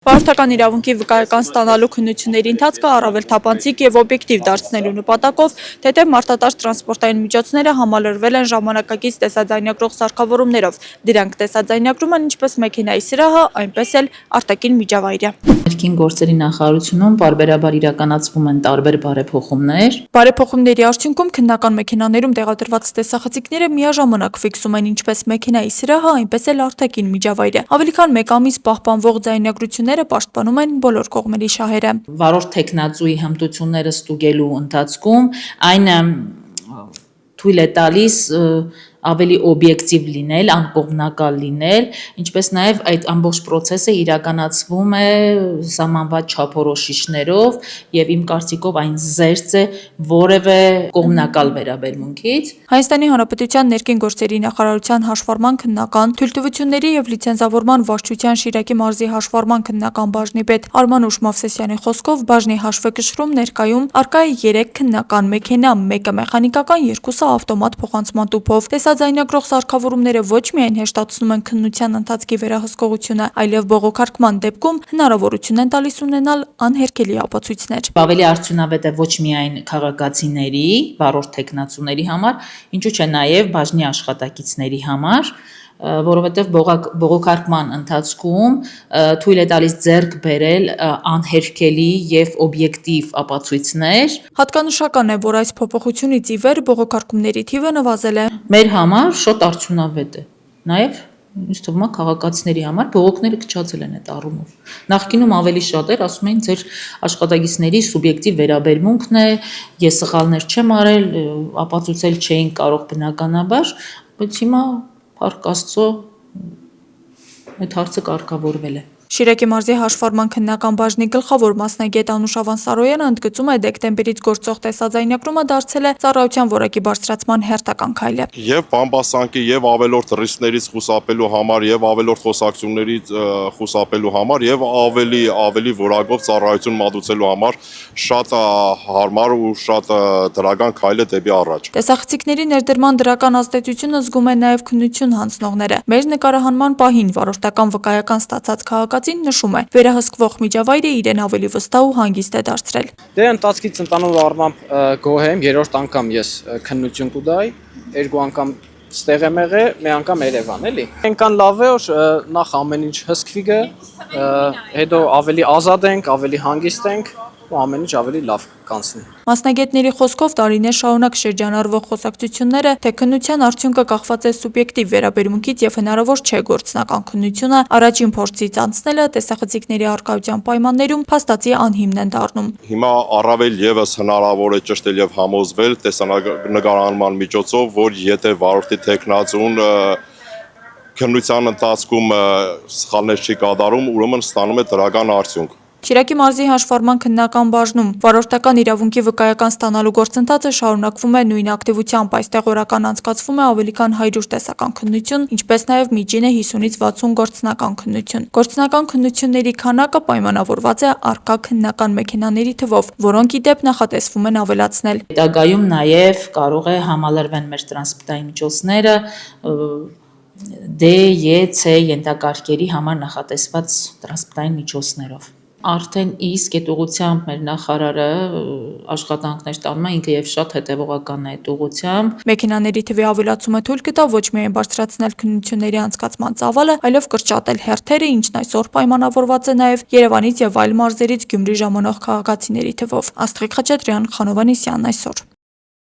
Վարորդական իրավունքի վկայական ստանալու քննությունների ընթացքը առավել թափանցիկ և օբյեկտիվ դարձնելու նպատակով, թեթև մարդատար տրանսպորտային միջոցները համալրվել են ժամանակակից տեսաձայնագրող սարքավորումներով։ Դրանք տեսաձայնագրում են ինչպես մեքենայի սրահը, այնպես էլ արտաքին միջավայրը։ Ներքին գործերի նախարարությունում պարբերաբար իրականացվում են տարբեր բարեփոխումներ։ Բարեփոխումների արդյունքում քննական մեքենաներում տեղադրված տեսախցիկները միաժամանակ ֆիքսում են ինչպես մեքենայի սրահը, այնպես էլ արտաքին միջավայրը։ Ավելի քան մեկ ամիս պահպանվող ձայնագրությունները պաշտպանում են բոլոր կողմերի շահերը։ Վարորդ թեկնածուի հմտությունները ստուգելու ընթացքում այն թույլ է տալիս ավելի օբյեկտիվ լինել, անկողմնակալ լինել, ինչպես նաև այդ ամբողջ process-ը իրականացվում է սահմանված չափորոշիչներով եւ իմ կարծիքով այն զերծ է որևէ կողմնակալ վերաբերմունքից։ Հայաստանի Հանրապետության ներքին գործերի նախարարության հաշվառման քննական, թույլտվությունների եւ լիցենզավորման վարչության Շիրակի մարզի հաշվառման քննական բաժնի պետ Արմանուշ Մովսեսյանի խոսքով բաժնի հաշվեկշռում ներկայում առկա է 3 քննական մեքենա, մեկը մեխանիկական, երկուսը ավտոմատ փոխանցման տուփով։ Տեսաձայնագրող սարքավորումները ոչ միայն հեշտացնում են քննության ընթացքի վերահսկողությունը, այլև բողոքարկման դեպքում հնարավորություն են տալիս ունենալ անհերքելի ապացույցներ։ Ավելի արդյունավետ է ոչ միայն քաղաքացիների, վարորդ թեկնածուների համար, ինչու՞ չէ նաև բաժնի աշխատակիցների համար, որովհետև բողոքարկման ընթացքում թույլ է տալիս ձեռք բերել անհերքելի եւ օբյեկտիվ ապացույցներ։ Հատկանշական է, որ այս փոփոխությունից ի վեր բողոքարկումների թիվը նվազել է։ Մեր համար շատ արդյունավետ է։ Նաև ինձ թվում է քաղաքացիների համար բողոքները քչացել են այդ առումով։ Նախկինում ավելի շատ էր, ասում էին, ձեր աշխատակիցների սուբյեկտիվ վերաբերմունքն է, ես սխալներ չեմ արել, ապացուցել չէին կարող բնականաբար, բայց հիմա փառք Աստծո այդ հարցը կարգավորվել է։ Շիրակի մարզի հաշվառման քննական բաժնի գլխավոր մասնագետ Անուշ Ավանսարոյանը ընդգծում է, դեկտեմբերից գործող տեսաձայնագրումը դարձել է ծառայության որակի բարձրացման հերթական քայլը։ Եվ բամբասանքի, եւ ավելորդ ռիսկներից խուսափելու համար, եւ ավելորդ խոսակցություններից խուսափելու համար, եւ ավելի որակով ծառայություն մատուցելու համար շատ հարմար ու շատ դրական քայլ է դեպի առաջ։ Տեսախցիկների ներդրման դրական ազդեցությունը զգում են նաև քննություն հանձնողները։ Մեր նկարահանման պահին վարորդական վկայական ստացած քաղաքացին նշում է, վերահսկվող միջավայրը իրեն ավելի վստահ ու հանգիստ է դարձրել։ Դե ընթացքից ընդանուր առմամբ գոհ եմ, երրորդ անգամ ես քննություն կուտայի, երկու անգամ ստեղ եմ եղել, մի անգամ Երևան, էլի։ Այնքան լավ է, որ նախ ամեն ինչ հսկվի գը, հետո ավելի ազատ ենք, ավելի հանգիստ ենք ու ամեն ինչ ավելի լավ կանցնի։ Մասնագետների խոսքով տարիներ շարունակ շրջանառվող խոսակցությունները, թե քննության արդյունքը կախված է սուբյեկտիվ վերաբերմունքից եւ հնարավոր չէ գործնական քննությունը առաջին փորձից անցնելը տեսախցիկների առկայության պայմաններում փաստացի անհիմն են դառնում։ Հիմա առավել եւս հնարավոր է ճշտել եւ համոզվել տեսանագրանման միջոցով, որ եթե վարորդի թեկնածուն քննության ընթացքում սխալներ չի կատարում, ուրեմն ստանում է դրական արդյունք։ Շիրակի մարզի հաշվառման քննական բաժնում վարորդական իրավունքի վկայական ստանալու գործընթացը շարունակվում է նույն ակտիվությամբ, այստեղ օրական անցկացվում է ավելի քան 100 տեսական քննություն, ինչպես նաև միջինը 50-ից 60 գործնական քննություն։ Գործնական քննությունների քանակը պայմանավորված է առկա քննական մեքենաների թվով, որոնք ի դեպ նախատեսվում են ավելացնել։ Հետագայում նաև կարող է համալրվեն մեր տրանսպորտային միջոցները D, E, C ենթակարգերի համար նախատեսված տրանսպորտային միջոցներով։ Արդեն իսկ այդ ուղղությամբ մեր նախարարը աշխատանքներ տանում է, ինքը եւ շատ հետեւողական է այդ ուղղությամբ։ Մեքենաների թվի ավելացումը թույլ կտա ոչ միայն բարձրացնել քննությունների անցկացման ծավալը, այլև կրճատել հերթերը, ինչն այսօր պայմանավորված է նաեւ Երևանից եւ այլ մարզերից Գյումրի ժամանող քաղաքացիների թվով։ Աստղիկ Խաչատրյան, Խանովանեսյան, այսօր։